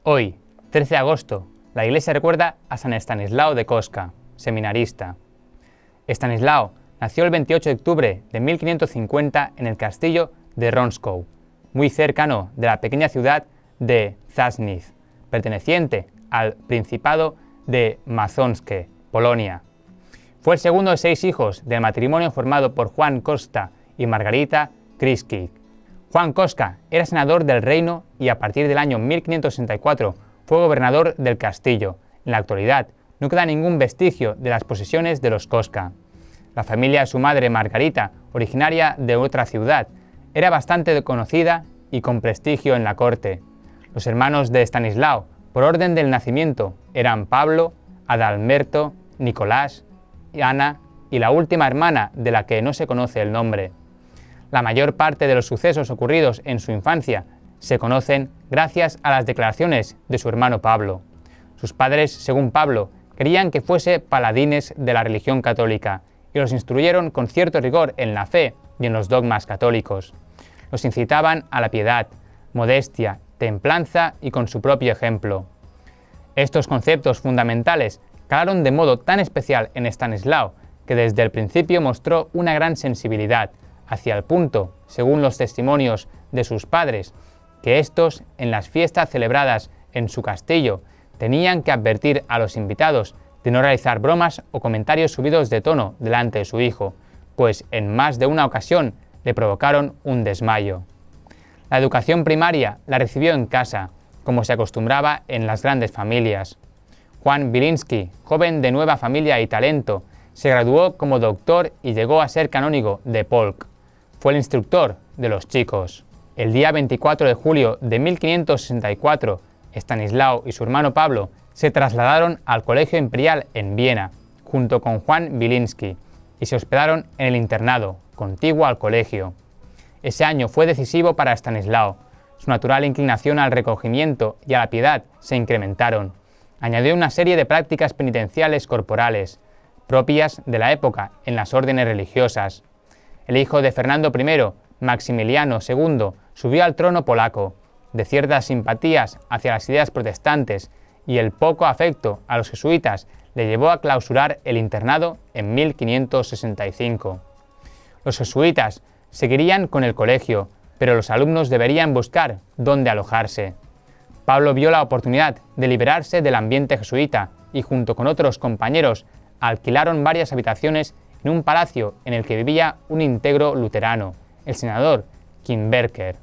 Hoy, 13 de agosto, la Iglesia recuerda a San Estanislao de Kostka, seminarista. Estanislao nació el 28 de octubre de 1550 en el castillo de Wronskow, muy cercano de la pequeña ciudad de Zasnice, perteneciente al Principado de Mazowsze, Polonia. Fue el segundo de 6 hijos del matrimonio formado por Juan Kostka y Margarita Krycki. Juan Kostka era senador del reino y a partir del año 1564 fue gobernador del castillo. En la actualidad no queda ningún vestigio de las posesiones de los Kostka. La familia de su madre Margarita, originaria de otra ciudad, era bastante conocida y con prestigio en la corte. Los hermanos de Estanislao, por orden del nacimiento, eran Pablo, Adalberto, Nicolás, Ana y la última hermana de la que no se conoce el nombre. La mayor parte de los sucesos ocurridos en su infancia se conocen gracias a las declaraciones de su hermano Pablo. Sus padres, según Pablo, querían que fuese paladines de la religión católica y los instruyeron con cierto rigor en la fe y en los dogmas católicos. Los incitaban a la piedad, modestia, templanza y con su propio ejemplo. Estos conceptos fundamentales calaron de modo tan especial en Estanislao que desde el principio mostró una gran sensibilidad hacia el punto, según los testimonios de sus padres, que éstos, en las fiestas celebradas en su castillo, tenían que advertir a los invitados de no realizar bromas o comentarios subidos de tono delante de su hijo, pues en más de una ocasión le provocaron un desmayo. La educación primaria la recibió en casa, como se acostumbraba en las grandes familias. Juan Wilinski, joven de nueva familia y talento, se graduó como doctor y llegó a ser canónigo de Polk. Fue el instructor de los chicos. El día 24 de julio de 1564, Estanislao y su hermano Pablo se trasladaron al Colegio Imperial en Viena, junto con Juan Wilinski, y se hospedaron en el internado, contiguo al colegio. Ese año fue decisivo para Estanislao. Su natural inclinación al recogimiento y a la piedad se incrementaron. Añadió una serie de prácticas penitenciales corporales, propias de la época en las órdenes religiosas. El hijo de Fernando I, Maximiliano II, subió al trono polaco. De ciertas simpatías hacia las ideas protestantes y el poco afecto a los jesuitas le llevó a clausurar el internado en 1565. Los jesuitas seguirían con el colegio, pero los alumnos deberían buscar dónde alojarse. Pablo vio la oportunidad de liberarse del ambiente jesuita y junto con otros compañeros alquilaron varias habitaciones en un palacio en el que vivía un íntegro luterano, el senador Kimberker.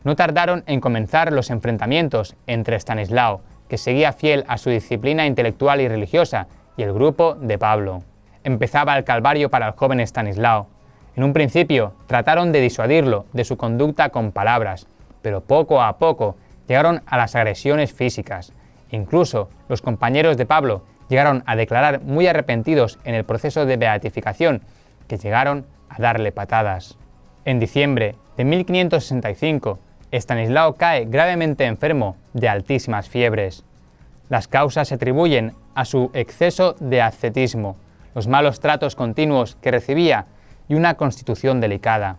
No tardaron en comenzar los enfrentamientos entre Estanislao, que seguía fiel a su disciplina intelectual y religiosa, y el grupo de Pablo. Empezaba el calvario para el joven Estanislao. En un principio trataron de disuadirlo de su conducta con palabras, pero poco a poco llegaron a las agresiones físicas. Incluso los compañeros de Pablo llegaron a declarar muy arrepentidos en el proceso de beatificación, que llegaron a darle patadas. En diciembre de 1565, Estanislao cae gravemente enfermo de altísimas fiebres. Las causas se atribuyen a su exceso de ascetismo, los malos tratos continuos que recibía y una constitución delicada.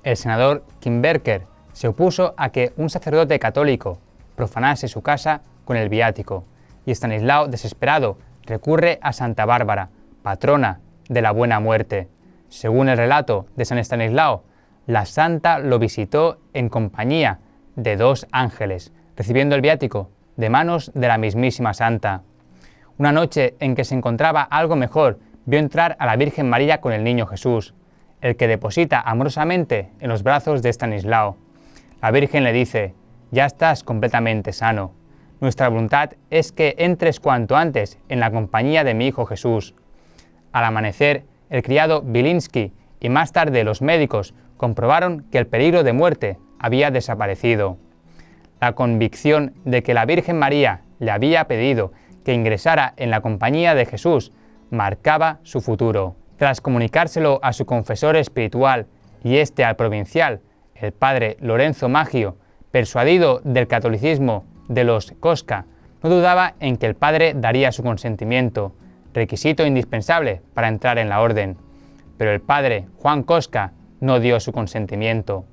El senador Kimberker se opuso a que un sacerdote católico profanase su casa con el viático, y Estanislao, desesperado, recurre a Santa Bárbara, patrona de la buena muerte. Según el relato de San Estanislao, la santa lo visitó en compañía de 2 ángeles, recibiendo el viático de manos de la mismísima santa. Una noche en que se encontraba algo mejor, vio entrar a la Virgen María con el niño Jesús, el que deposita amorosamente en los brazos de Estanislao. La Virgen le dice: «Ya estás completamente sano. Nuestra voluntad es que entres cuanto antes en la compañía de mi hijo Jesús». Al amanecer, el criado Wilinski y más tarde los médicos comprobaron que el peligro de muerte había desaparecido. La convicción de que la Virgen María le había pedido que ingresara en la compañía de Jesús marcaba su futuro. Tras comunicárselo a su confesor espiritual y este al provincial, el padre Lorenzo Maggio, persuadido del catolicismo de los Kostka, no dudaba en que el padre daría su consentimiento, requisito indispensable para entrar en la orden. Pero el padre Juan Kostka no dio su consentimiento.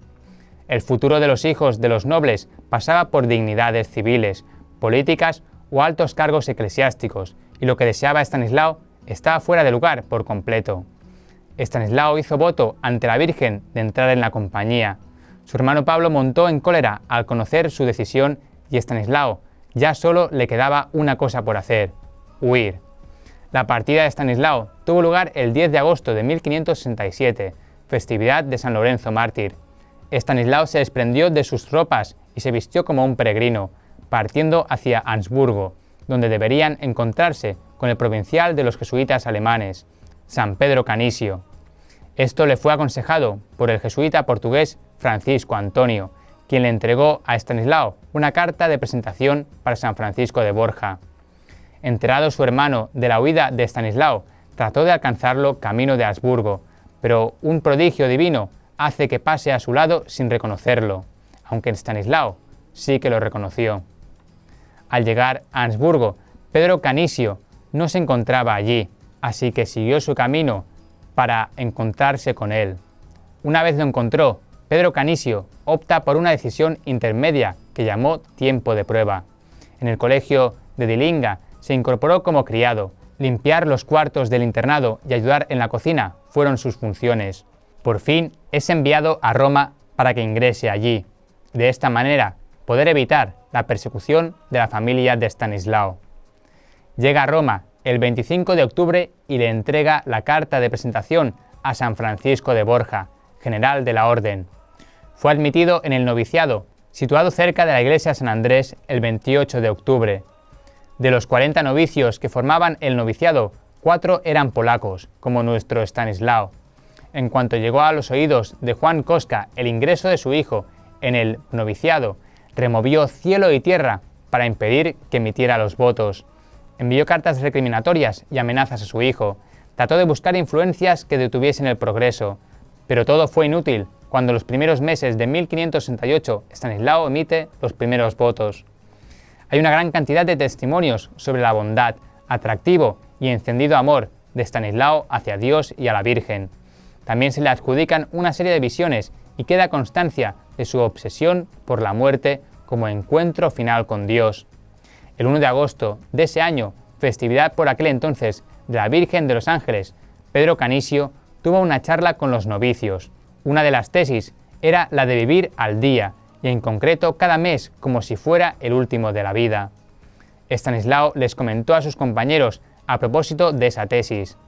El futuro de los hijos de los nobles pasaba por dignidades civiles, políticas o altos cargos eclesiásticos, y lo que deseaba Estanislao estaba fuera de lugar por completo. Estanislao hizo voto ante la Virgen de entrar en la compañía. Su hermano Pablo montó en cólera al conocer su decisión y Estanislao ya solo le quedaba una cosa por hacer: huir. La partida de Estanislao tuvo lugar el 10 de agosto de 1567, festividad de San Lorenzo Mártir. Estanislao se desprendió de sus tropas y se vistió como un peregrino, partiendo hacia Ansburgo, donde deberían encontrarse con el provincial de los jesuitas alemanes, San Pedro Canisio. Esto le fue aconsejado por el jesuita portugués Francisco Antonio, quien le entregó a Estanislao una carta de presentación para San Francisco de Borja. Enterado su hermano de la huida de Estanislao, trató de alcanzarlo camino de Habsburgo, pero un prodigio divino hace que pase a su lado sin reconocerlo, aunque Estanislao sí que lo reconoció. Al llegar a Habsburgo, Pedro Canisio no se encontraba allí, así que siguió su camino para encontrarse con él. Una vez lo encontró, Pedro Canisio opta por una decisión intermedia que llamó tiempo de prueba. En el colegio de Dilinga se incorporó como criado. Limpiar los cuartos del internado y ayudar en la cocina fueron sus funciones. Por fin es enviado a Roma para que ingrese allí. De esta manera, poder evitar la persecución de la familia de Estanislao. Llega a Roma el 25 de octubre y le entrega la carta de presentación a San Francisco de Borja, general de la orden. Fue admitido en el noviciado, situado cerca de la iglesia de San Andrés, el 28 de octubre. De los 40 novicios que formaban el noviciado, 4 eran polacos, como nuestro Estanislao. En cuanto llegó a los oídos de Juan Koska el ingreso de su hijo en el noviciado, removió cielo y tierra para impedir que emitiera los votos. Envió cartas recriminatorias y amenazas a su hijo. Trató de buscar influencias que detuviesen el progreso, pero todo fue inútil cuando en los primeros meses de 1568 Estanislao emite los primeros votos. Hay una gran cantidad de testimonios sobre la bondad, atractivo y encendido amor de Estanislao hacia Dios y a la Virgen. También se le adjudican una serie de visiones y queda constancia de su obsesión por la muerte como encuentro final con Dios. El 1 de agosto de ese año, festividad por aquel entonces de la Virgen de los Ángeles, Pedro Canisio tuvo una charla con los novicios. Una de las tesis era la de vivir al día, y en concreto cada mes como si fuera el último de la vida. Estanislao les comentó a sus compañeros a propósito de esa tesis: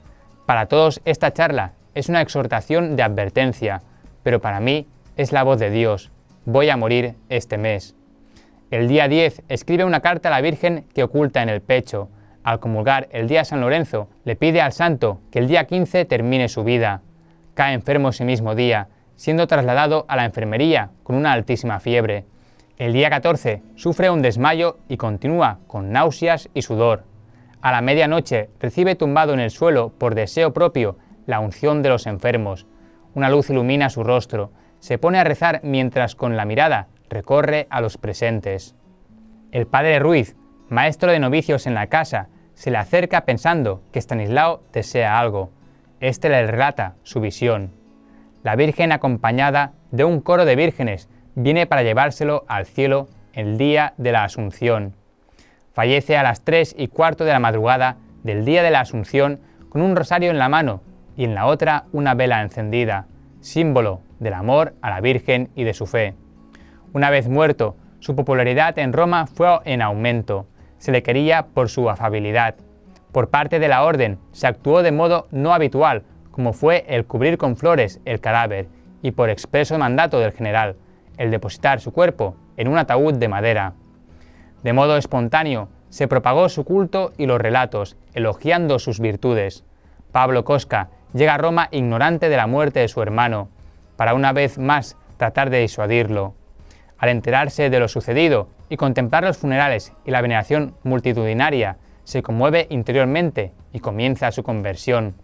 para todos esta charla es una exhortación de advertencia, pero para mí es la voz de Dios. Voy a morir este mes. El día 10 escribe una carta a la Virgen que oculta en el pecho. Al comulgar el día de San Lorenzo, le pide al santo que el día 15 termine su vida. Cae enfermo ese mismo día, siendo trasladado a la enfermería con una altísima fiebre. El día 14 sufre un desmayo y continúa con náuseas y sudor. A la medianoche recibe tumbado en el suelo por deseo propio la unción de los enfermos. Una luz ilumina su rostro. Se pone a rezar mientras con la mirada recorre a los presentes. El padre Ruiz, maestro de novicios en la casa, se le acerca pensando que Estanislao desea algo. Este le relata su visión. La Virgen, acompañada de un coro de vírgenes, viene para llevárselo al cielo el día de la Asunción. Fallece a las 3:15 de la madrugada del día de la Asunción con un rosario en la mano y en la otra una vela encendida, símbolo del amor a la Virgen y de su fe. Una vez muerto, su popularidad en Roma fue en aumento. Se le quería por su afabilidad. Por parte de la orden se actuó de modo no habitual, como fue el cubrir con flores el cadáver, y por expreso mandato del general, el depositar su cuerpo en un ataúd de madera. De modo espontáneo se propagó su culto y los relatos, elogiando sus virtudes. Pablo Koska llega a Roma ignorante de la muerte de su hermano, para una vez más tratar de disuadirlo. Al enterarse de lo sucedido y contemplar los funerales y la veneración multitudinaria, se conmueve interiormente y comienza su conversión.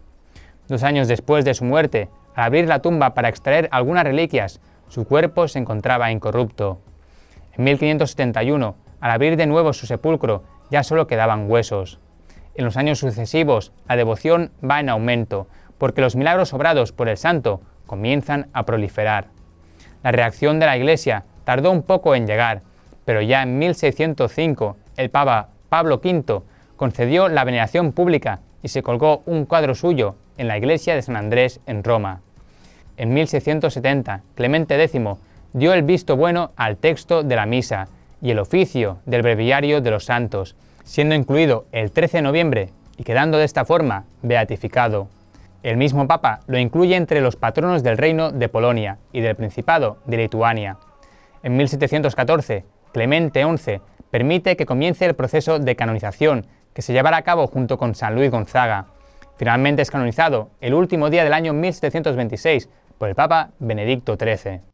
2 años después de su muerte, al abrir la tumba para extraer algunas reliquias, su cuerpo se encontraba incorrupto. En 1571, al abrir de nuevo su sepulcro, ya solo quedaban huesos. En los años sucesivos, la devoción va en aumento, porque los milagros obrados por el santo comienzan a proliferar. La reacción de la Iglesia tardó un poco en llegar, pero ya en 1605 el Papa Pablo V concedió la veneración pública y se colgó un cuadro suyo en la iglesia de San Andrés en Roma. En 1670, Clemente X dio el visto bueno al texto de la misa y el oficio del breviario de los santos, siendo incluido el 13 de noviembre y quedando de esta forma beatificado. El mismo Papa lo incluye entre los patronos del Reino de Polonia y del Principado de Lituania. En 1714, Clemente XI permite que comience el proceso de canonización que se llevará a cabo junto con San Luis Gonzaga. Finalmente es canonizado el último día del año 1726 por el Papa Benedicto XIII.